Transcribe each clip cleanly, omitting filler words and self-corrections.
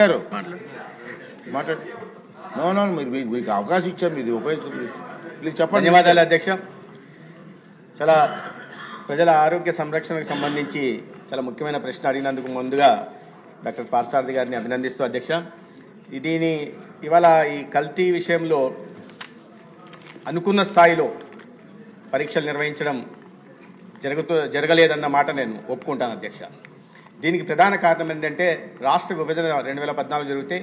మాట్లాడు నో మీరు మీకు అవకాశం ఇచ్చాం, ఇది ఉపయోగించుకోండి. ప్లీజ్ చెప్పండి. ధన్యవాదాలు అధ్యక్ష. చాలా ప్రజల ఆరోగ్య సంరక్షణకు సంబంధించి చాలా ముఖ్యమైన ప్రశ్న అడిగినందుకు ముందుగా డాక్టర్ పార్థసారథి గారిని అభినందిస్తూ అధ్యక్ష, దీని ఇవాళ ఈ కల్తీ విషయంలో అనుకున్న స్థాయిలో పరీక్షలు నిర్వహించడం జరగలేదన్న మాట నేను ఒప్పుకుంటాను అధ్యక్ష. దీనికి ప్రధాన కారణం ఏంటంటే రాష్ట్ర విభజన 2014 జరిగితే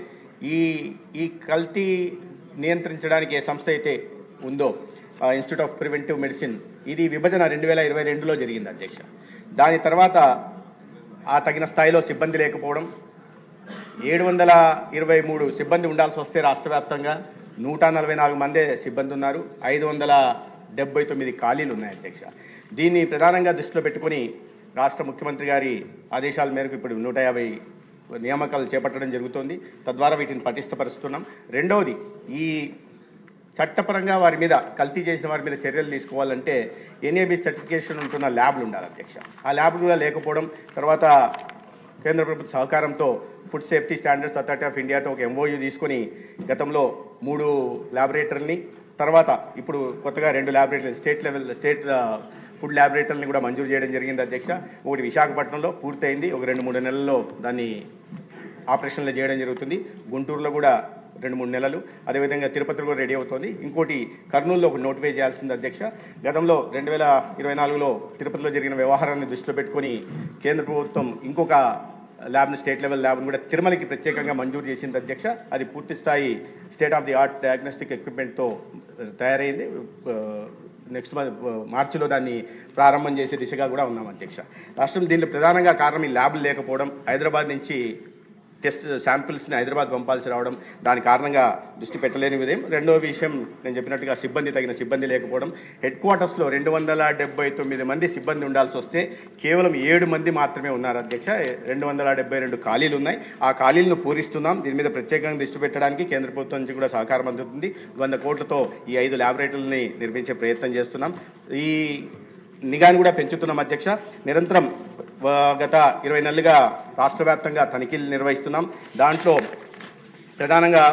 ఈ కల్తీ నియంత్రించడానికి ఏ సంస్థ అయితే ఉందో ఇన్స్టిట్యూట్ ఆఫ్ ప్రివెంటివ్ మెడిసిన్, ఇది విభజన 2022లో జరిగింది అధ్యక్ష. దాని తర్వాత ఆ తగిన స్థాయిలో సిబ్బంది లేకపోవడం, 723 సిబ్బంది ఉండాల్సి వస్తే రాష్ట్ర వ్యాప్తంగా 144 మందే సిబ్బంది ఉన్నారు, 579 ఖాళీలు ఉన్నాయి అధ్యక్ష. దీన్ని ప్రధానంగా దృష్టిలో పెట్టుకుని రాష్ట్ర ముఖ్యమంత్రి గారి ఆదేశాల మేరకు ఇప్పుడు 150 నియామకాలు చేపట్టడం జరుగుతోంది. తద్వారా వీటిని పటిష్టపరుస్తున్నాం. రెండవది, ఈ చట్టపరంగా వారి మీద కల్తీ చేసిన వారి మీద చర్యలు తీసుకోవాలంటే ఎన్ఏబి సర్టిఫికేషన్ ఉంటున్న ల్యాబ్లు ఉండాలి అధ్యక్ష. ఆ ల్యాబ్లు కూడా లేకపోవడం, తర్వాత కేంద్ర ప్రభుత్వ సహకారంతో food safety standards authority of ఇండియాతో ఒక ఎంఓయూ తీసుకొని గతంలో 3 ల్యాబొరేటరీని, తర్వాత ఇప్పుడు కొత్తగా 2 ల్యాబొరేటరీలు స్టేట్ ఫుడ్ ల్యాబొరేటరీని కూడా మంజూరు చేయడం జరిగింది అధ్యక్ష. ఒకటి విశాఖపట్నంలో పూర్తయింది, ఒక 2-3 నెలల్లో దాన్ని ఆపరేషన్లు చేయడం జరుగుతుంది. గుంటూరులో కూడా 2-3 నెలలు, అదేవిధంగా తిరుపతిలో కూడా రెడీ అవుతుంది. ఇంకోటి కర్నూలులో ఒక నోటిఫై చేయాల్సింది అధ్యక్ష. గతంలో 2024లో తిరుపతిలో జరిగిన వ్యవహారాన్ని దృష్టిలో పెట్టుకొని కేంద్ర ప్రభుత్వం ఇంకొక ల్యాబ్ను, స్టేట్ లెవెల్ ల్యాబ్ను కూడా తిరుమలకి ప్రత్యేకంగా మంజూరు చేసింది అధ్యక్ష. అది పూర్తి స్థాయి state of the art diagnostic ఎక్విప్మెంట్తో తయారైంది. నెక్స్ట్ మార్చిలో దాన్ని ప్రారంభం చేసే దిశగా కూడా ఉన్నాం అధ్యక్ష. రాష్ట్రం దీనిలో ప్రధానంగా కారణం ఈ ల్యాబ్లు లేకపోవడం, హైదరాబాద్ నుంచి టెస్ట్ శాంపిల్స్ని హైదరాబాద్ పంపాల్సి రావడం, దాని కారణంగా దృష్టి పెట్టలేని విధం. రెండో విషయం, నేను చెప్పినట్టుగా తగిన సిబ్బంది లేకపోవడం. హెడ్ క్వార్టర్స్లో 279 మంది సిబ్బంది ఉండాల్సి వస్తే కేవలం 7 మంది మాత్రమే ఉన్నారు అధ్యక్ష. 272 ఖాళీలు ఉన్నాయి. ఆ ఖాళీలను పూరిస్తున్నాం. దీని మీద ప్రత్యేకంగా దృష్టి పెట్టడానికి కేంద్ర ప్రభుత్వం నుంచి కూడా సహకారం అందుతుంది. 100 కోట్లతో ఈ 5 ల్యాబొరేటరీలని నిర్మించే ప్రయత్నం చేస్తున్నాం. ఈ నిఘాను కూడా పెంచుతున్నాం అధ్యక్ష. నిరంతరం గత 20 నెలలుగా రాష్ట్ర వ్యాప్తంగా తనిఖీలు నిర్వహిస్తున్నాం. దాంట్లో ప్రధానంగా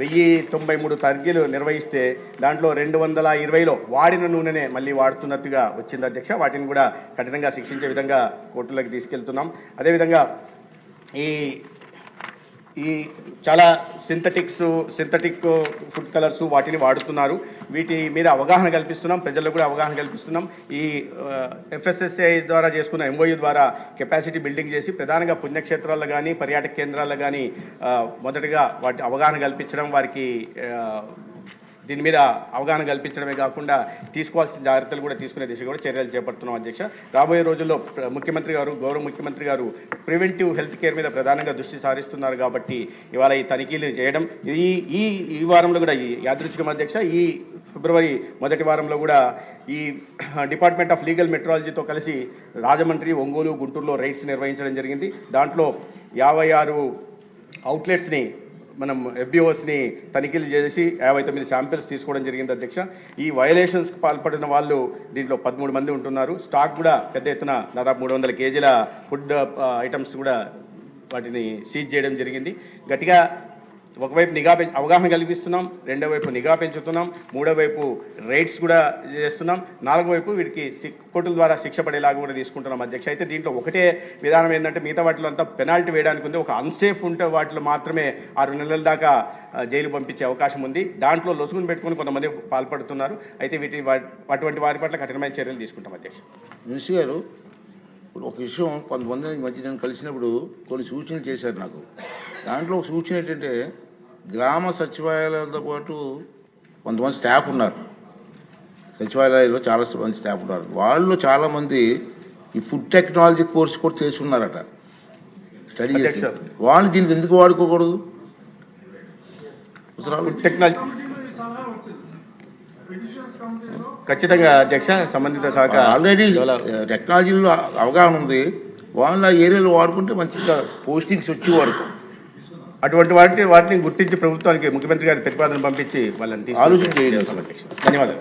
1093 తనిఖీలు నిర్వహిస్తే దాంట్లో 220లో వాడిన నూనెనే మళ్ళీ వాడుతున్నట్టుగా వచ్చింది అధ్యక్ష. వాటిని కూడా కఠినంగా శిక్షించే విధంగా కోర్టులకు తీసుకెళ్తున్నాం. అదేవిధంగా ఈ చాలా సింథటిక్ ఫుడ్ కలర్స్ వాటిని వాడుతున్నారు. వీటి మీద అవగాహన కల్పిస్తున్నాం, ప్రజల్లో కూడా అవగాహన కల్పిస్తున్నాం. ఈ FSSAI ద్వారా చేసుకున్న MOU ద్వారా కెపాసిటీ బిల్డింగ్ చేసి ప్రధానంగా పుణ్యక్షేత్రాల్లో కానీ పర్యాటక కేంద్రాల్లో కానీ మొదటగా వాటి అవగాహన కల్పించడం, వారికి దీని మీద అవగాహన కల్పించడమే కాకుండా తీసుకోవాల్సిన జాగ్రత్తలు కూడా తీసుకునే దిశగా కూడా చర్యలు చేపడుతున్నాం అధ్యక్ష. రాబోయే రోజుల్లో గౌరవ ముఖ్యమంత్రి గారు ప్రివెంటివ్ హెల్త్ కేర్ మీద ప్రధానంగా దృష్టి సారిస్తున్నారు కాబట్టి ఇవాళ ఈ తనిఖీలు చేయడం, ఈ వారంలో కూడా ఈ యాదృచ్ఛికం అధ్యక్ష, ఈ ఫిబ్రవరి మొదటి వారంలో కూడా ఈ డిపార్ట్మెంట్ ఆఫ్ లీగల్ మెట్రాలజీతో కలిసి రాజమండ్రి, ఒంగోలు, గుంటూరులో రైడ్స్ నిర్వహించడం జరిగింది. దాంట్లో 56 అవుట్లెట్స్ని మనం FBOస్ని తనిఖీలు చేసి 59 శాంపిల్స్ తీసుకోవడం జరిగింది అధ్యక్ష. ఈ వయలేషన్స్కి పాల్పడిన వాళ్ళు దీంట్లో 13 మంది ఉంటున్నారు. స్టాక్ కూడా పెద్ద ఎత్తున దాదాపు 300 కేజీల ఫుడ్ ఐటమ్స్ కూడా వాటిని సీజ్ చేయడం జరిగింది. గట్టిగా ఒకవైపు అవగాహన కల్పిస్తున్నాం, రెండో వైపు నిఘా పెంచుతున్నాం, మూడో వైపు రైడ్స్ కూడా చేస్తున్నాం, నాలుగో వైపు వీటికి కోర్టుల ద్వారా శిక్ష పడేలాగా కూడా తీసుకుంటున్నాం అధ్యక్ష. అయితే దీంట్లో ఒకటే విధానం ఏంటంటే మిగతా వాటిలో అంతా పెనాల్టీ వేయడానికి ఉంది. ఒక అన్సేఫ్ ఉంటే వాటిలో మాత్రమే 6 నెలల దాకా జైలు పంపించే అవకాశం ఉంది. దాంట్లో లొసుగును పెట్టుకుని కొంతమంది పాల్పడుతున్నారు. అయితే అటువంటి వారి పట్ల కఠినమైన చర్యలు తీసుకుంటాం అధ్యక్ష. మినిస్టర్ గారు, ఇప్పుడు ఒక విషయం, కొంతమంది మధ్య నేను కలిసినప్పుడు కొన్ని సూచనలు చేశారు నాకు. దాంట్లో ఒక సూచన ఏంటంటే గ్రామ సచివాలయాలతో పాటు కొంతమంది స్టాఫ్ ఉన్నారు, సచివాలయాల్లో చాలా మంది స్టాఫ్ ఉన్నారు. వాళ్ళు చాలామంది ఈ ఫుడ్ టెక్నాలజీ కోర్స్ కూడా చేసి ఉన్నారట, స్టడీ చేశారు. వాళ్ళు దీనికి ఎందుకు వాడుకోకూడదు? ఫుడ్ టెక్నాలజీ ఖచ్చితంగా అధ్యక్ష, సంబంధిత శాఖ ఆల్రెడీ టెక్నాలజీలో అవగాహన ఉంది. వాళ్ళు ఆ ఏరియాలో వాడుకుంటే మంచిగా పోస్టింగ్స్ వచ్చే వరకు అటువంటి వాటిని గుర్తించి ప్రభుత్వానికి ముఖ్యమంత్రి గారి ప్రతిపాదన పంపించి వాళ్ళని ఆలోచన చేయడం. ధన్యవాదాలు.